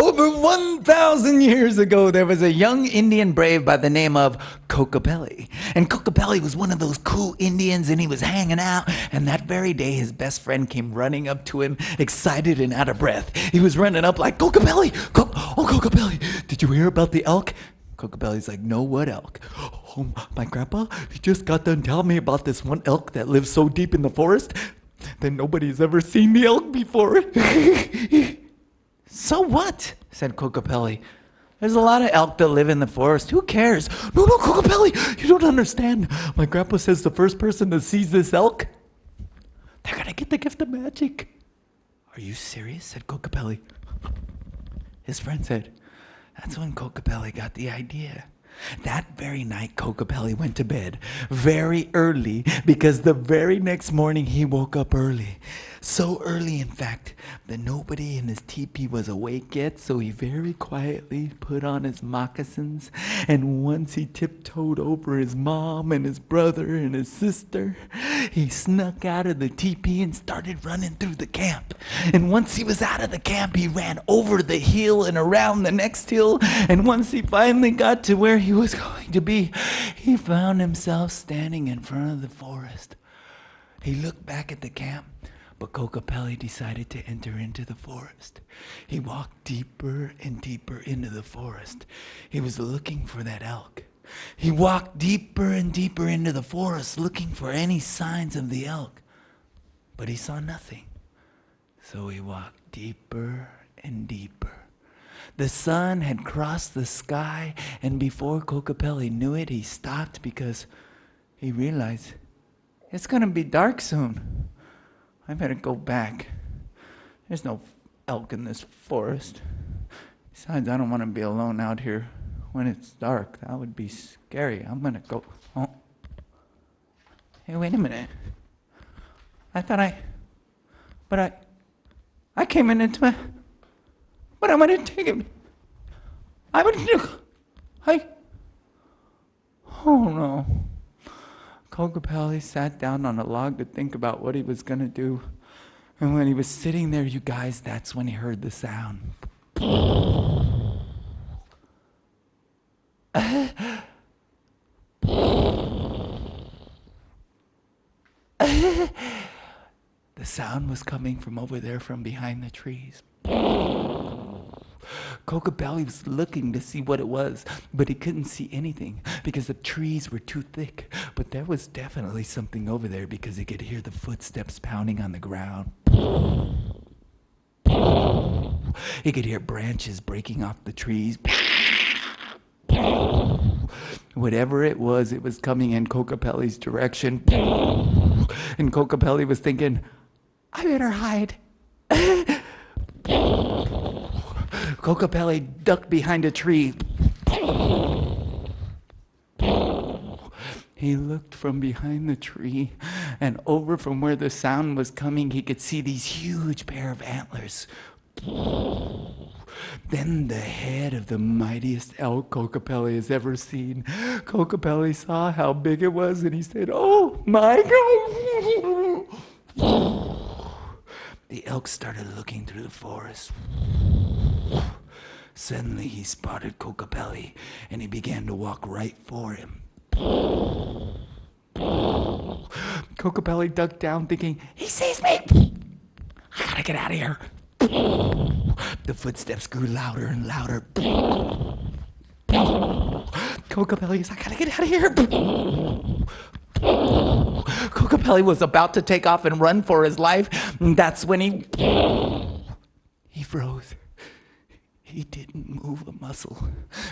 Over 1,000 years ago, there was a young Indian brave by the name of Kokopelli. And Kokopelli was one of those cool Indians, and he was hanging out. And that very day, his best friend came running up to him, excited and out of breath. He was running up like, Kokopelli! Oh, Kokopelli! Did you hear about the elk? Kokopelli's like, no, what elk? Oh, my grandpa, he just got done telling me about this one elk that lives so deep in the forest that nobody's ever seen the elk before. So what? Said Kokopelli. There's a lot of elk that live in the forest. Who cares? No, Kokopelli, you don't understand. My grandpa says the first person that sees this elk, they're gonna get the gift of magic. Are you serious? Said Kokopelli. His friend said, that's when Kokopelli got the idea. That very night, Kokopelli went to bed very early because the very next morning he woke up early. So early, in fact, that nobody in his teepee was awake yet, so he very quietly put on his moccasins, and once he tiptoed over his mom and his brother and his sister, he snuck out of the teepee and started running through the camp. And once he was out of the camp, he ran over the hill and around the next hill, and once he finally got to where he was going to be, he found himself standing in front of the forest. He looked back at the camp, but Kokopelli decided to enter into the forest. He walked deeper and deeper into the forest. He was looking for that elk. He walked deeper and deeper into the forest looking for any signs of the elk, but he saw nothing. So he walked deeper and deeper. The sun had crossed the sky, and before Kokopelli knew it, he stopped because he realized it's gonna be dark soon. I better go back. There's no elk in this forest. Besides, I don't want to be alone out here when it's dark. That would be scary. I'm gonna go. Oh. Hey, wait a minute. I came into my. But I'm gonna take him. Oh no. Kokopelli sat down on a log to think about what he was gonna do. And when he was sitting there, you guys, that's when he heard the sound. The sound was coming from over there from behind the trees. Kokopelli was looking to see what it was, but he couldn't see anything because the trees were too thick. But there was definitely something over there because he could hear the footsteps pounding on the ground. He could hear branches breaking off the trees. Whatever it was coming in Kokopelli's direction. And Kokopelli was thinking, I better hide. Kokopelli ducked behind a tree. He looked from behind the tree, and over from where the sound was coming, he could see these huge pair of antlers. Then the head of the mightiest elk Kokopelli has ever seen. Kokopelli saw how big it was, and he said, oh my God! The elk started looking through the forest. Suddenly he spotted Kokopelli, and he began to walk right for him. Kokopelli ducked down thinking, he sees me! I gotta get out of here. The footsteps grew louder and louder. Kokopelli, I gotta get out of here. Kokopelli was about to take off and run for his life. And that's when he froze. He didn't move a muscle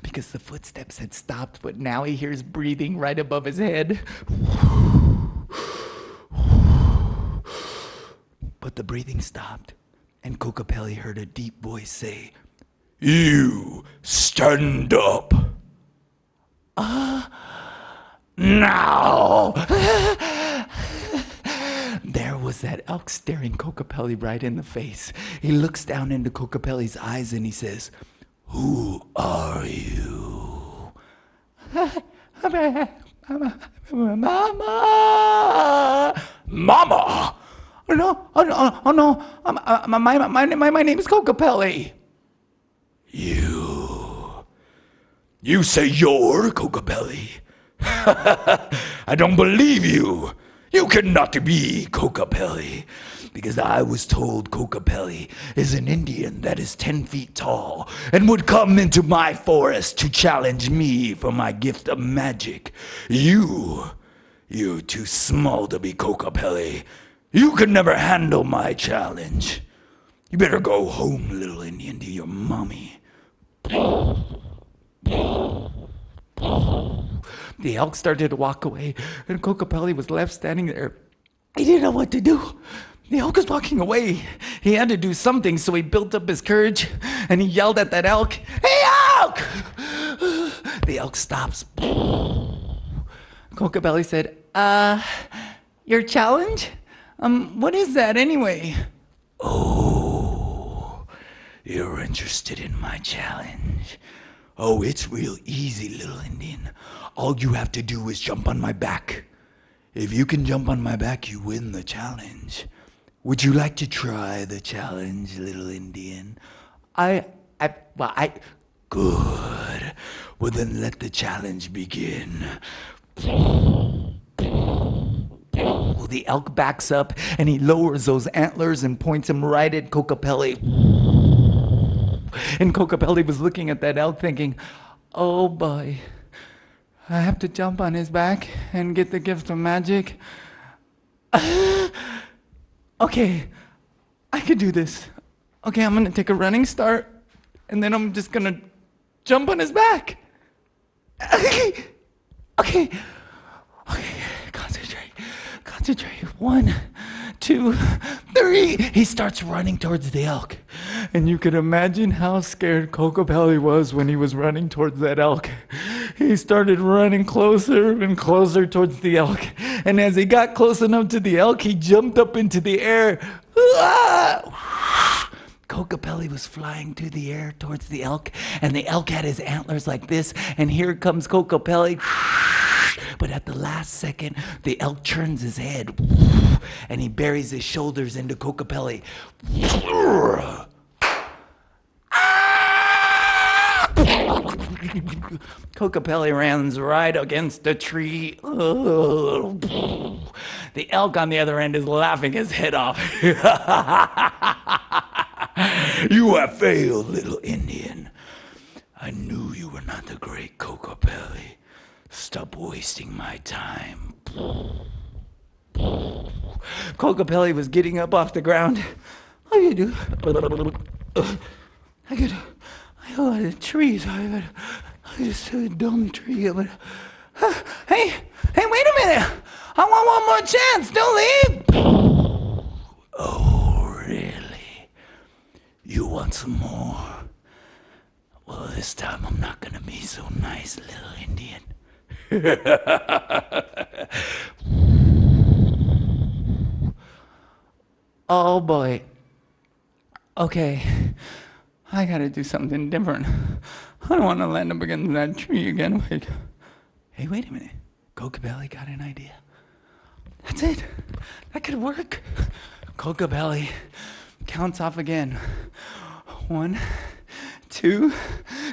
because the footsteps had stopped, but now he hears breathing right above his head. But the breathing stopped, and Kokopelli heard a deep voice say, you stand up. Now! There was that elk staring Kokopelli right in the face. He looks down into Kokopelli's eyes and he says, who are you? Mama! Mama! Oh no! My name is Kokopelli. You say you're Kokopelli? I don't believe you. You cannot be Kokopelli. Because I was told Kokopelli is an Indian that is 10 feet tall and would come into my forest to challenge me for my gift of magic. You're too small to be Kokopelli. You could never handle my challenge. You better go home, little Indian, to your mommy. The elk started to walk away, and Kokopelli was left standing there. He didn't know what to do. The elk was walking away. He had to do something, so he built up his courage, and he yelled at that elk, "Hey, elk!" The elk stops. Kokopelli said, your challenge? What is that anyway? Oh, you're interested in my challenge. Oh, it's real easy, little Indian. All you have to do is jump on my back. If you can jump on my back, you win the challenge. Would you like to try the challenge, little Indian? Good. Well, then let the challenge begin. Well, the elk backs up, and he lowers those antlers and points them right at Kokopelli. And Kokopelli was looking at that elk thinking, oh boy, I have to jump on his back and get the gift of magic. Okay, I could do this. Okay, I'm gonna take a running start, and then I'm just gonna jump on his back. Okay, concentrate. 1, 2, 3. He starts running towards the elk. And you can imagine how scared Kokopelli was when he was running towards that elk. He started running closer and closer towards the elk. And as he got close enough to the elk, he jumped up into the air. Kokopelli was flying through the air towards the elk, and the elk had his antlers like this, and here comes Kokopelli. But at the last second, the elk turns his head, and he buries his shoulders into Kokopelli. Kokopelli runs right against a tree. The elk on the other end is laughing his head off. You have failed, little Indian. I knew you were not the great Kokopelli. Stop wasting my time. Kokopelli was getting up off the ground. What do you do? I got a tree, so I just a dumb tree. But hey, wait a minute! I want one more chance. Don't leave. Oh, really? You want some more? Well, this time I'm not gonna be so nice, little Indian. Oh boy. Okay, I gotta do something different. I don't want to land up against that tree again. Wait. Hey, wait a minute. Kokopelli got an idea. That's it. That could work. Kokopelli counts off again. 1, 2,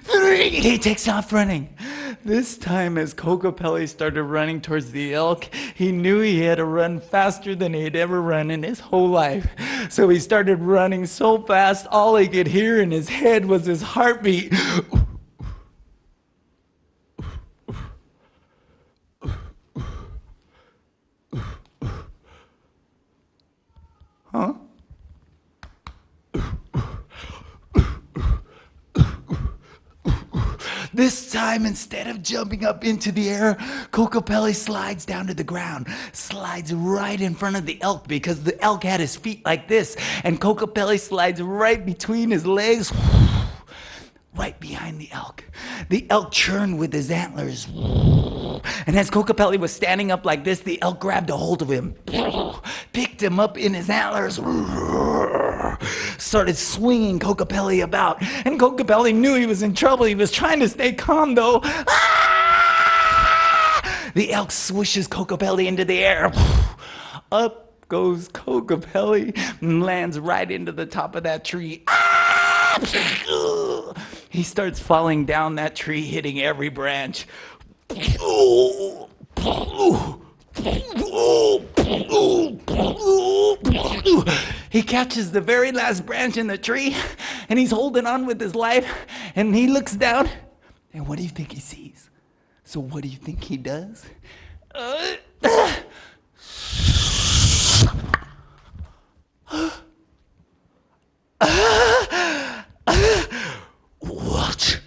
3. He takes off running. This time, as Kokopelli started running towards the elk, he knew he had to run faster than he had ever run in his whole life. So he started running so fast, all he could hear in his head was his heartbeat. Huh? This time, instead of jumping up into the air, Kokopelli slides down to the ground, slides right in front of the elk because the elk had his feet like this, and Kokopelli slides right between his legs, right behind the elk. The elk churned with his antlers, and as Kokopelli was standing up like this, the elk grabbed a hold of him, picked him up in his antlers, started swinging Kokopelli about, and Kokopelli knew he was in trouble. He was trying to stay calm though. The elk swishes Kokopelli into the air. Up goes Kokopelli and lands right into the top of that tree. He starts falling down that tree, hitting every branch. He catches the very last branch in the tree, and he's holding on with his life, and he looks down, and what do you think he sees? So what do you think he does? What?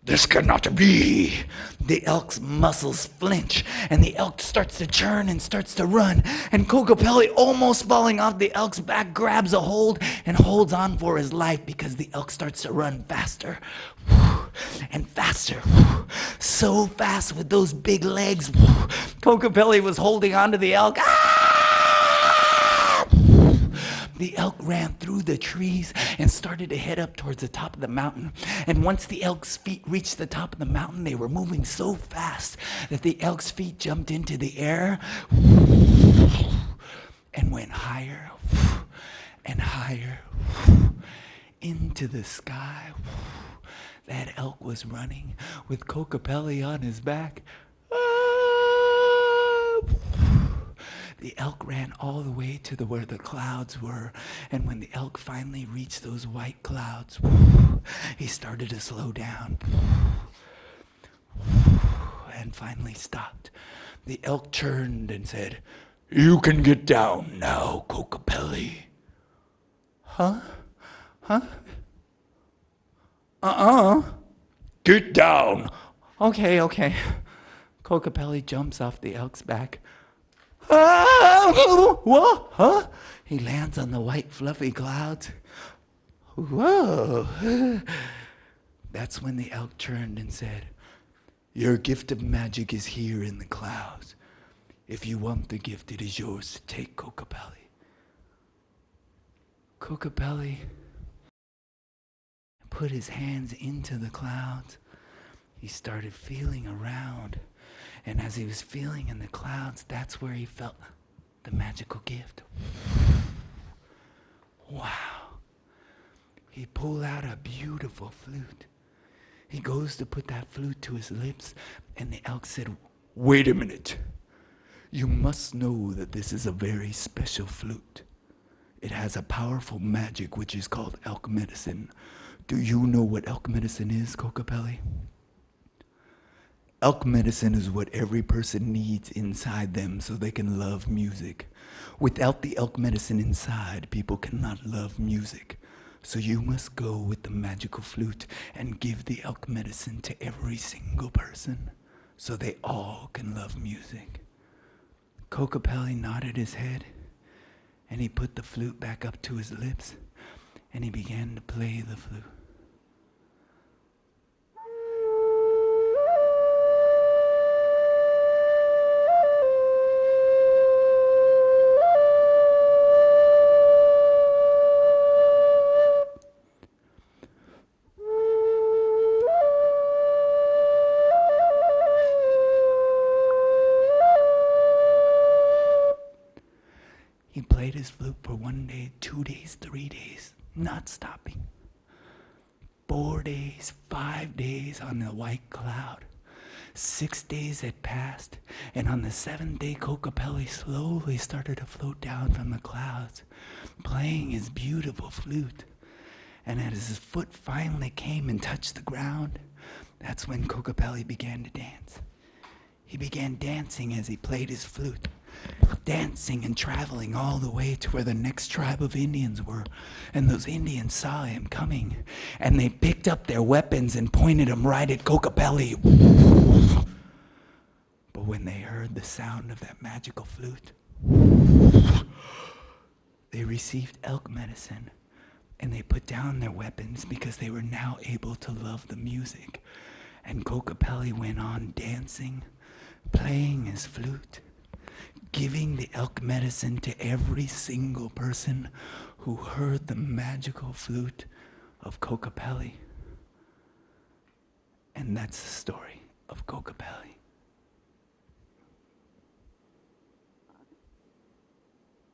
This cannot be. The elk's muscles flinch, and the elk starts to churn and starts to run. And Kokopelli, almost falling off the elk's back, grabs a hold and holds on for his life because the elk starts to run faster and faster. So fast with those big legs. Kokopelli was holding on to the elk. The elk ran through the trees and started to head up towards the top of the mountain. And once the elk's feet reached the top of the mountain, they were moving so fast that the elk's feet jumped into the air and went higher and higher into the sky. That elk was running with Kokopelli on his back. The elk ran all the way to where the clouds were, and when the elk finally reached those white clouds, he started to slow down and finally stopped. The elk turned and said, You can get down now, Kokopelli. Huh? Get down. Okay. Kokopelli jumps off the elk's back. What? Huh? He lands on the white fluffy clouds. Whoa. That's when the elk turned and said, Your gift of magic is here in the clouds. If you want the gift, it is yours to take, Kokopelli. Kokopelli put his hands into the clouds. He started feeling around. And as he was feeling in the clouds, that's where he felt the magical gift. Wow. He pulled out a beautiful flute. He goes to put that flute to his lips, and the elk said, Wait a minute. You must know that this is a very special flute. It has a powerful magic which is called elk medicine. Do you know what elk medicine is, Kokopelli? Elk medicine is what every person needs inside them so they can love music. Without the elk medicine inside, people cannot love music. So you must go with the magical flute and give the elk medicine to every single person so they all can love music. Kokopelli nodded his head, and he put the flute back up to his lips, and he began to play the flute. He played his flute for 1 day, 2 days, 3 days, not stopping. 4 days, 5 days on the white cloud. 6 days had passed, and on the 7th day, Kokopelli slowly started to float down from the clouds, playing his beautiful flute. And as his foot finally came and touched the ground, that's when Kokopelli began to dance. He began dancing as he played his flute, dancing and traveling all the way to where the next tribe of Indians were. And those Indians saw him coming, and they picked up their weapons and pointed them right at Kokopelli. But when they heard the sound of that magical flute, they received elk medicine, and they put down their weapons because they were now able to love the music. And Kokopelli went on dancing, playing his flute, giving the elk medicine to every single person who heard the magical flute of Kokopelli. And that's the story of Kokopelli.